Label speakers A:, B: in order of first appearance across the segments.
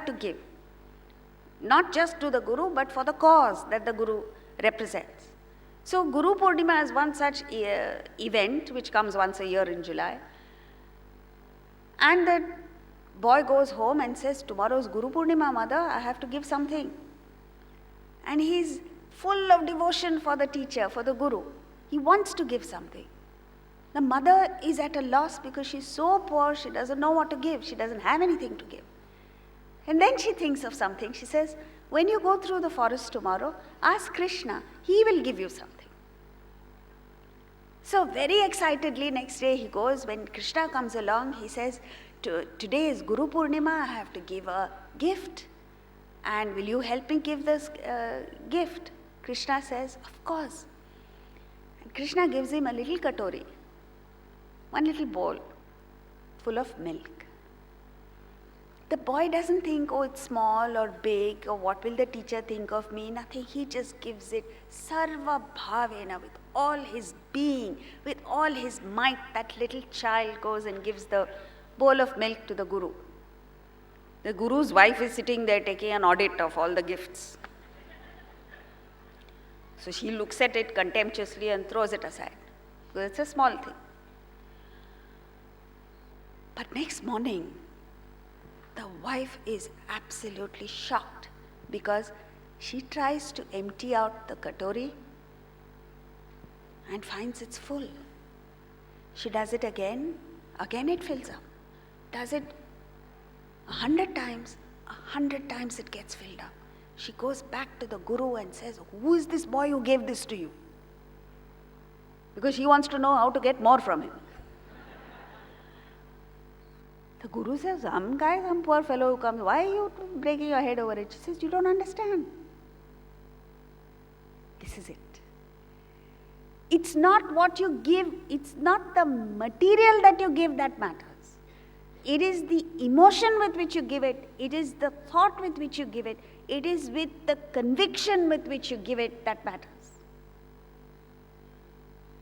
A: to give. Not just to the Guru, but for the cause that the Guru represents. So Guru Purnima is one such event which comes once a year in July. And the boy goes home and says, tomorrow is Guru Purnima, mother, I have to give something. And he's full of devotion for the teacher, for the Guru. He wants to give something. The mother is at a loss because she's so poor, she doesn't know what to give. She doesn't have anything to give. And then she thinks of something. She says, when you go through the forest tomorrow, ask Krishna. He will give you something. So very excitedly next day he goes. When Krishna comes along, he says, today is Guru Purnima. I have to give a gift. And will you help me give this gift? Krishna says, of course. And Krishna gives him a little katori, one little bowl full of milk. The boy doesn't think, oh, it's small or big, or what will the teacher think of me? Nothing. He just gives it sarva bhavena, with all his being, with all his might. That little child goes and gives the bowl of milk to the Guru. The Guru's wife is sitting there taking an audit of all the gifts. So she looks at it contemptuously and throws it aside, because it's a small thing. But next morning, the wife is absolutely shocked because she tries to empty out the katori and finds it's full. She does it again it fills up. Does it 100 times, 100 times it gets filled up. She goes back to the Guru and says, who is this boy who gave this to you? Because she wants to know how to get more from him. The Guru says, some poor fellow who comes, why are you breaking your head over it? She says, you don't understand. This is it. It's not what you give, it's not the material that you give that matters. It is the emotion with which you give it, it is the thought with which you give it, it is with the conviction with which you give it that matters.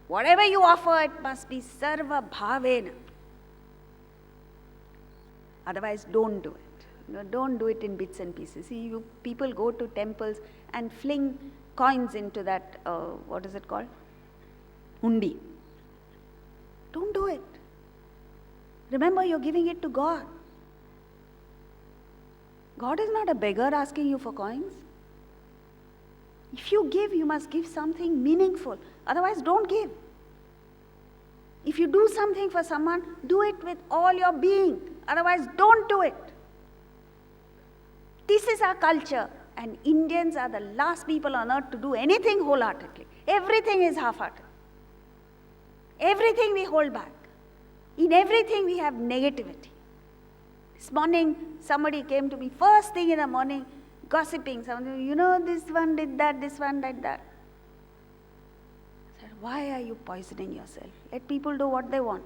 A: Whatever you offer, it must be sarva bhavena. Otherwise, don't do it. Don't do it in bits and pieces. See, people go to temples and fling coins into that, what is it called? Hundi. Don't do it. Remember, you're giving it to God. God is not a beggar asking you for coins. If you give, you must give something meaningful. Otherwise, don't give. If you do something for someone, do it with all your being. Otherwise, don't do it. This is our culture, and Indians are the last people on earth to do anything wholeheartedly. Everything is half-hearted. Everything we hold back. In everything we have negativity. This morning, somebody came to me, first thing in the morning, gossiping. Somebody, this one did that, this one did that. I said, why are you poisoning yourself? Let people do what they want.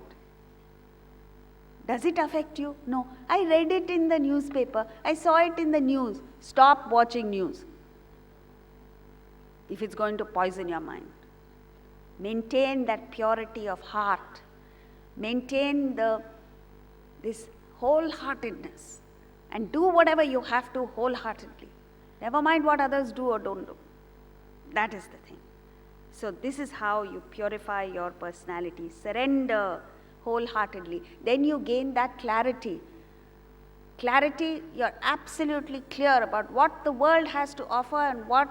A: Does it affect you? No. I read it in the newspaper. I saw it in the news. Stop watching news if it's going to poison your mind. Maintain that purity of heart. Maintain this wholeheartedness. And do whatever you have to wholeheartedly. Never mind what others do or don't do. That is the thing. So this is how you purify your personality. Surrender wholeheartedly. Then you gain that clarity. Clarity, you're absolutely clear about what the world has to offer and what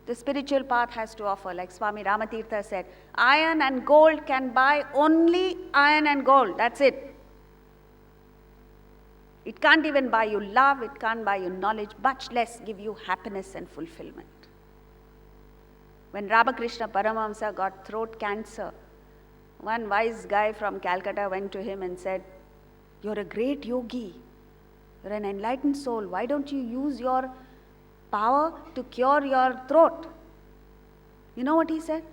A: the spiritual path has to offer. Like Swami Ramatirtha said, iron and gold can buy only iron and gold. That's it. It can't even buy you love, it can't buy you knowledge, much less give you happiness and fulfillment. When Ramakrishna Paramahamsa got throat cancer, one wise guy from Calcutta went to him and said, you're a great yogi, you're an enlightened soul, why don't you use your power to cure your throat? You know what he said?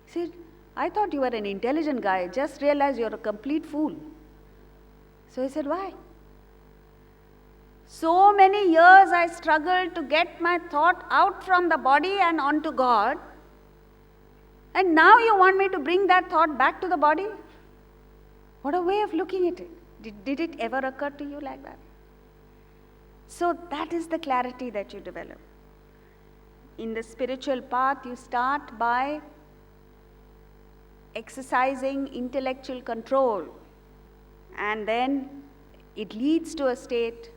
A: He said, I thought you were an intelligent guy, just realized you're a complete fool. So he said, why? So many years I struggled to get my thought out from the body and onto God. And now you want me to bring that thought back to the body? What a way of looking at it. Did it ever occur to you like that? So that is the clarity that you develop. In the spiritual path, you start by exercising intellectual control, and then it leads to a state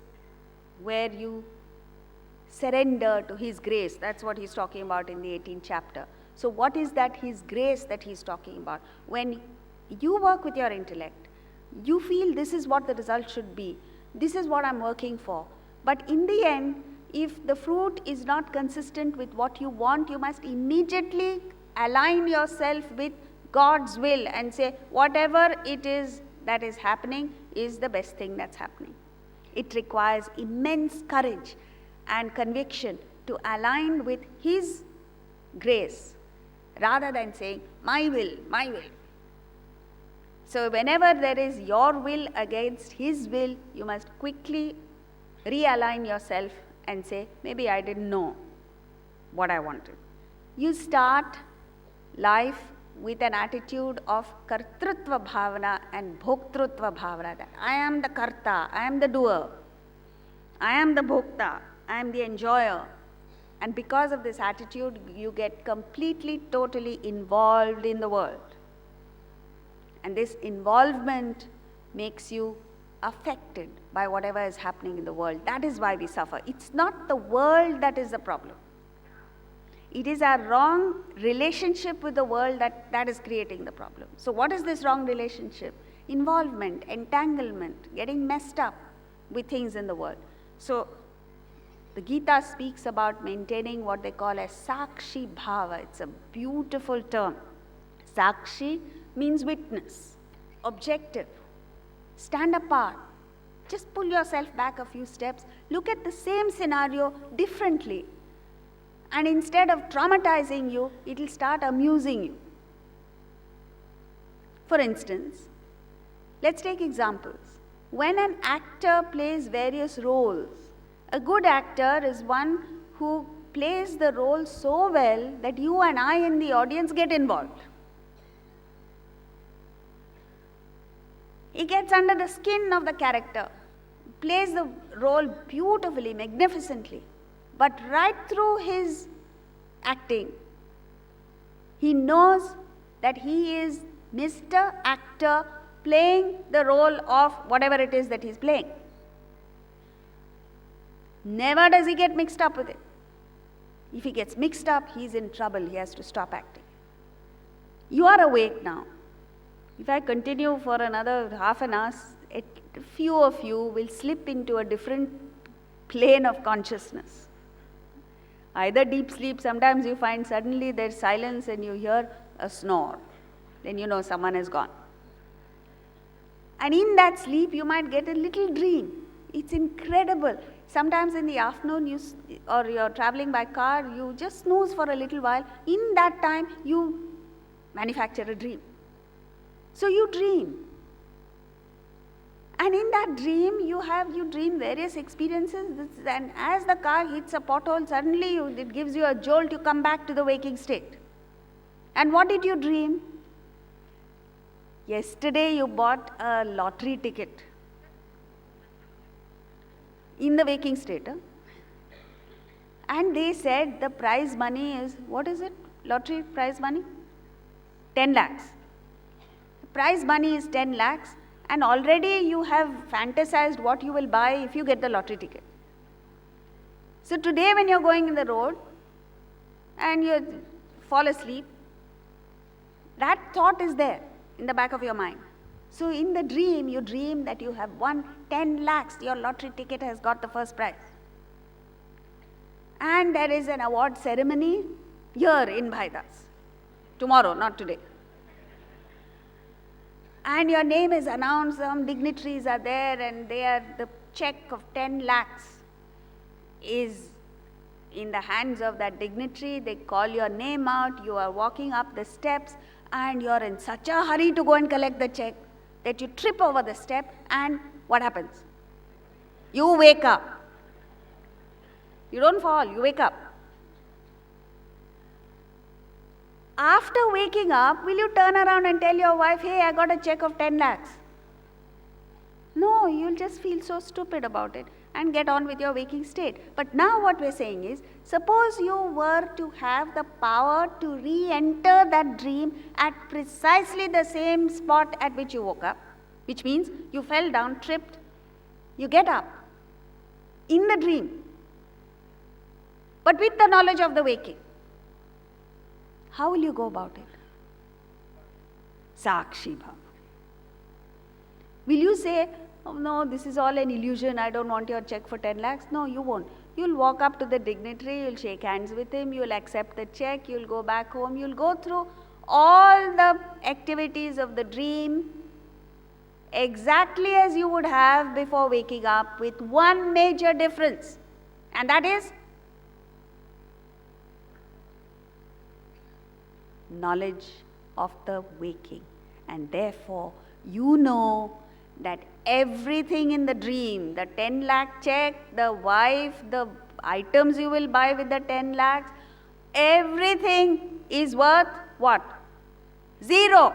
A: where you surrender to His grace. That's what he's talking about in the 18th chapter. So what is that His grace that he's talking about? When you work with your intellect, you feel this is what the result should be, this is what I'm working for. But in the end, if the fruit is not consistent with what you want, you must immediately align yourself with God's will and say, whatever it is that is happening is the best thing that's happening. It requires immense courage and conviction to align with His grace rather than saying, my will, my will. So whenever there is your will against His will, you must quickly realign yourself and say, maybe I didn't know what I wanted. You start life with an attitude of kartrutva bhavana and bhoktrutva bhavana. That I am the karta, I am the doer, I am the bhokta, I am the enjoyer. And because of this attitude, you get completely, totally involved in the world. And this involvement makes you affected by whatever is happening in the world. That is why we suffer. It's not the world that is the problem. It is our wrong relationship with the world that is creating the problem. So what is this wrong relationship? Involvement, entanglement, getting messed up with things in the world. So the Gita speaks about maintaining what they call as Sakshi Power. It's a beautiful term. Sakshi means witness, objective. Stand apart. Just pull yourself back a few steps. Look at the same scenario differently. And instead of traumatizing you, it will start amusing you. For instance, let's take examples. When an actor plays various roles, a good actor is one who plays the role so well that you and I in the audience get involved. He gets under the skin of the character, plays the role beautifully, magnificently. But right through his acting, he knows that he is Mr. Actor playing the role of whatever it is that he's playing. Never does he get mixed up with it. If he gets mixed up, he's in trouble. He has to stop acting. You are awake now. If I continue for another half an hour, a few of you will slip into a different plane of consciousness. Either deep sleep, sometimes you find suddenly there's silence and you hear a snore. Then you know someone has gone. And in that sleep, you might get a little dream. It's incredible. Sometimes in the afternoon, or you're traveling by car, you just snooze for a little while. In that time, you manufacture a dream. So you dream. And in that dream, you dream various experiences. And as the car hits a pothole, suddenly it gives you a jolt, you come back to the waking state. And what did you dream? Yesterday you bought a lottery ticket. In the waking state. And they said the prize money is, what is it? Lottery prize money? 10 lakhs. The prize money is 10 lakhs. And already you have fantasized what you will buy if you get the lottery ticket. So today when you're going in the road and you fall asleep, that thought is there in the back of your mind. So in the dream, you dream that you have won 10 lakhs, your lottery ticket has got the first prize. And there is an award ceremony here in Vaishyas. Tomorrow, not today. And your name is announced, some dignitaries are there, and the check of 10 lakhs is in the hands of that dignitary. They call your name out, you are walking up the steps, and you're in such a hurry to go and collect the check that you trip over the step, and what happens? You wake up. You don't fall, you wake up. After waking up, will you turn around and tell your wife, hey, I got a check of 10 lakhs? No, you'll just feel so stupid about it. and get on with your waking state. But now what we're saying is, suppose you were to have the power to re-enter that dream at precisely the same spot at which you woke up, which means you fell down, tripped, you get up in the dream, but with the knowledge of the waking. How will you go about it? Sakshi Power. Will you say, oh no, this is all an illusion, I don't want your check for 10 lakhs? No, you won't. You'll walk up to the dignitary, you'll shake hands with him, you'll accept the check, you'll go back home, you'll go through all the activities of the dream exactly as you would have before waking up, with one major difference, and that is knowledge of the waking. And therefore, you know that everything in the dream, the 10 lakh check, the wife, the items you will buy with the 10 lakhs, everything is worth what? 0.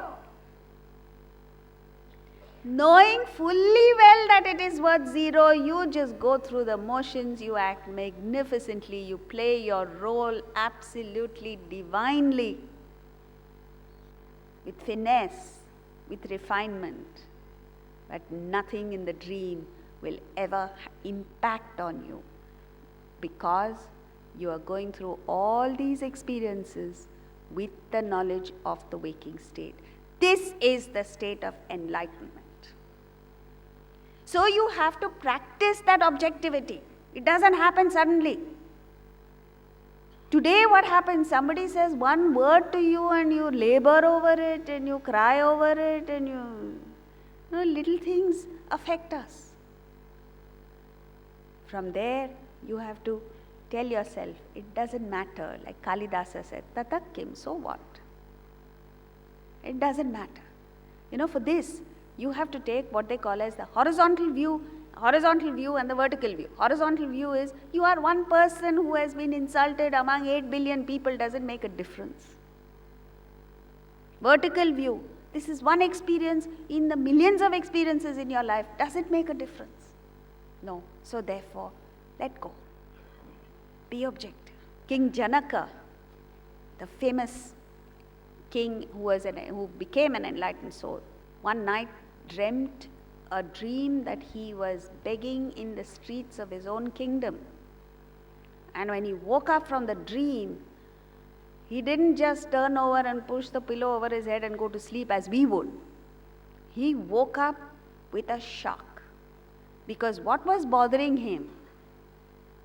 A: Knowing fully well that it is worth 0, you just go through the motions, you act magnificently, you play your role absolutely divinely, with finesse, with refinement. But nothing in the dream will ever impact on you, because you are going through all these experiences with the knowledge of the waking state. This is the state of enlightenment. So you have to practice that objectivity. It doesn't happen suddenly. Today what happens, somebody says one word to you and you labor over it and you cry over it and little things affect us. From there you have to tell yourself, it doesn't matter, like Kalidasa said, Tatak kim, so what? It doesn't matter. For this, you have to take what they call as the horizontal view and the vertical view. Horizontal view is, you are one person who has been insulted among 8 billion people, doesn't make a difference. Vertical view, this is one experience in the millions of experiences in your life, does it make a difference? No. So therefore, let go. Be objective. King Janaka, the famous king who became an enlightened soul, one night dreamt a dream that he was begging in the streets of his own kingdom. And when he woke up from the dream, he didn't just turn over and push the pillow over his head and go to sleep as we would. He woke up with a shock, because what was bothering him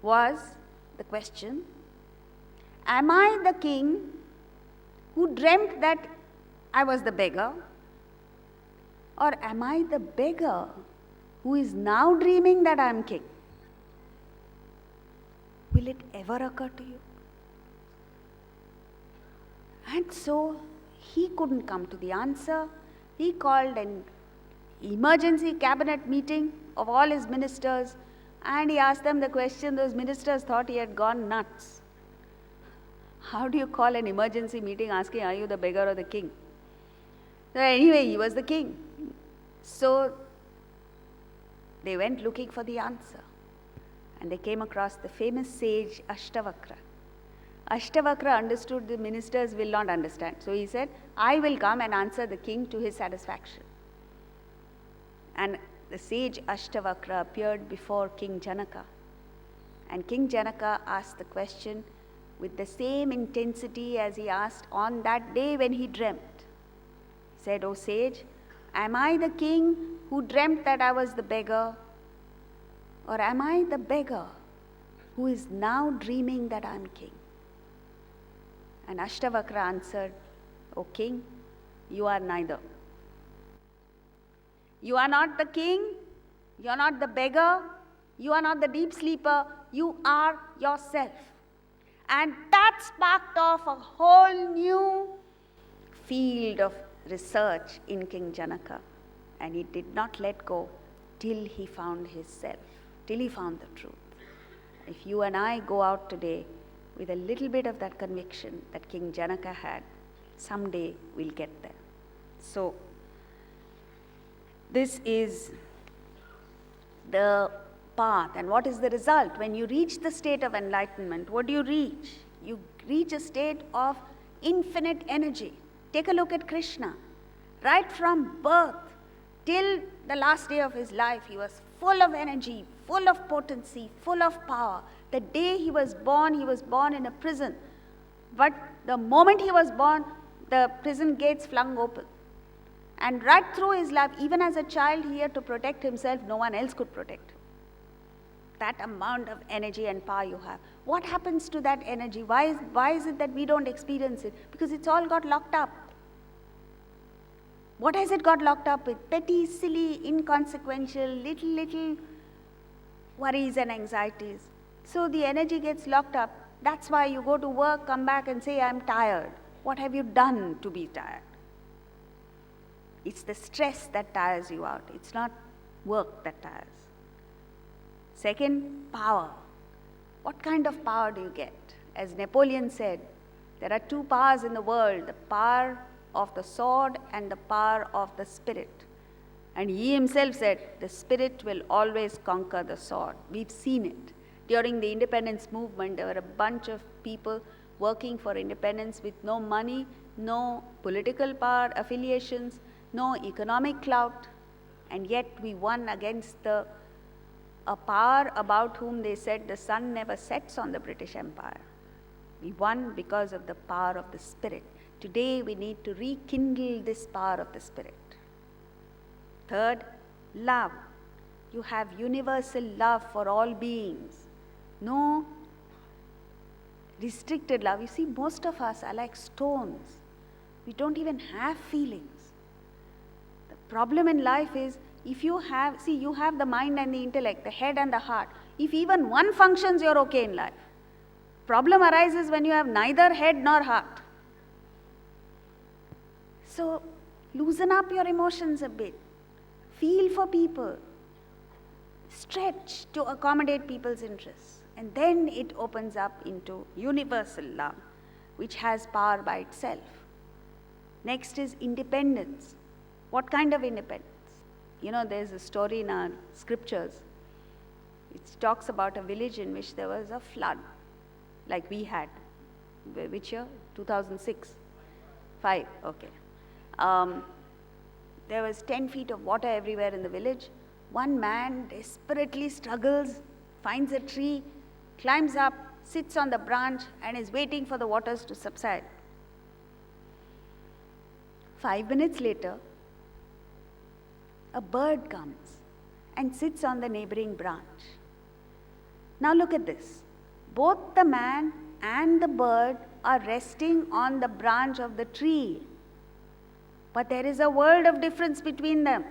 A: was the question, am I the king who dreamt that I was the beggar? Or am I the beggar who is now dreaming that I am king? Will it ever occur to you? And so he couldn't come to the answer. He called an emergency cabinet meeting of all his ministers, and he asked them the question. Those ministers thought he had gone nuts. How do you call an emergency meeting asking, are you the beggar or the king? So anyway, he was the king. So they went looking for the answer, and they came across the famous sage Ashtavakra. Ashtavakra understood the ministers will not understand. So he said, I will come and answer the king to his satisfaction. And the sage Ashtavakra appeared before King Janaka. And King Janaka asked the question with the same intensity as he asked on that day when he dreamt. He said, O sage, am I the king who dreamt that I was the beggar? Or am I the beggar who is now dreaming that I am king? And Ashtavakra answered, O king, you are neither. You are not the king, you are not the beggar, you are not the deep sleeper, you are yourself. And that sparked off a whole new field of research in King Janaka. And he did not let go till he found his self, till he found the truth. If you and I go out today with a little bit of that conviction that King Janaka had, someday we'll get there. So, this is the path. And what is the result? When you reach the state of enlightenment, what do you reach? You reach a state of infinite energy. Take a look at Krishna. Right from birth till the last day of his life, he was full of energy, full of potency, full of power. The day he was born in a prison. But the moment he was born, the prison gates flung open. And right through his life, even as a child, he had to protect himself. No one else could protect him. That amount of energy and power you have. What happens to that energy? Why is it that we don't experience it? Because it's all got locked up. What has it got locked up with? Petty, silly, inconsequential, little worries and anxieties. So the energy gets locked up. That's why you go to work, come back and say, I'm tired. What have you done to be tired? It's the stress that tires you out. It's not work that tires. Second, power. What kind of power do you get? As Napoleon said, there are two powers in the world, the power of the sword and the power of the spirit. And he himself said, the spirit will always conquer the sword. We've seen it. During the independence movement, there were a bunch of people working for independence with no money, no political power affiliations, no economic clout, and yet we won against a power about whom they said the sun never sets on the British Empire. We won because of the power of the spirit. Today we need to rekindle this power of the spirit. Third, love. You have universal love for all beings. No restricted love. You see, most of us are like stones. We don't even have feelings. The problem in life is, if you have the mind and the intellect, the head and the heart. If even one functions, you're okay in life. Problem arises when you have neither head nor heart. So, loosen up your emotions a bit. Feel for people. Stretch to accommodate people's interests. And then it opens up into universal love, which has power by itself. Next is independence. What kind of independence? You know, there's a story in our scriptures which talks about a village in which there was a flood, like we had. Which year? 2006? 5, okay. There was 10 feet of water everywhere in the village. One man desperately struggles, finds a tree, climbs up, sits on the branch, and is waiting for the waters to subside. 5 minutes later, a bird comes and sits on the neighboring branch. Now look at this. Both the man and the bird are resting on the branch of the tree. But there is a world of difference between them.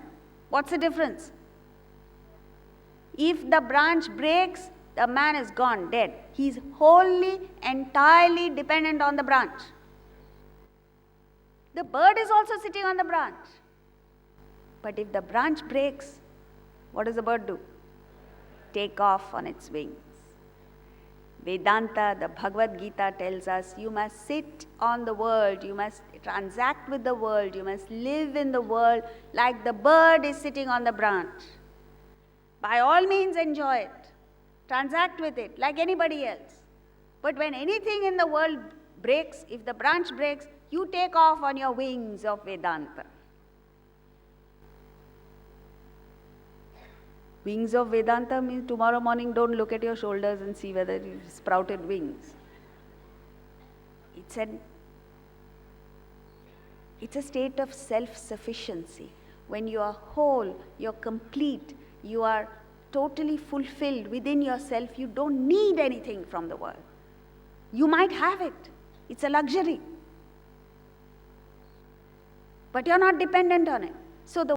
A: What's the difference? If the branch breaks, the man is gone, dead. He's wholly, entirely dependent on the branch. The bird is also sitting on the branch. But if the branch breaks, what does the bird do? Take off on its wings. Vedanta, the Bhagavad Gita tells us, you must sit on the world, you must transact with the world, you must live in the world like the bird is sitting on the branch. By all means enjoy it, transact with it like anybody else. But when anything in the world breaks, if the branch breaks, you take off on your wings of Vedanta. Wings of Vedanta means tomorrow morning don't look at your shoulders and see whether you sprouted wings. It's a state of self-sufficiency. When you are whole, you're complete, you are totally fulfilled within yourself, you don't need anything from the world. You might have it. It's a luxury. But you're not dependent on it. So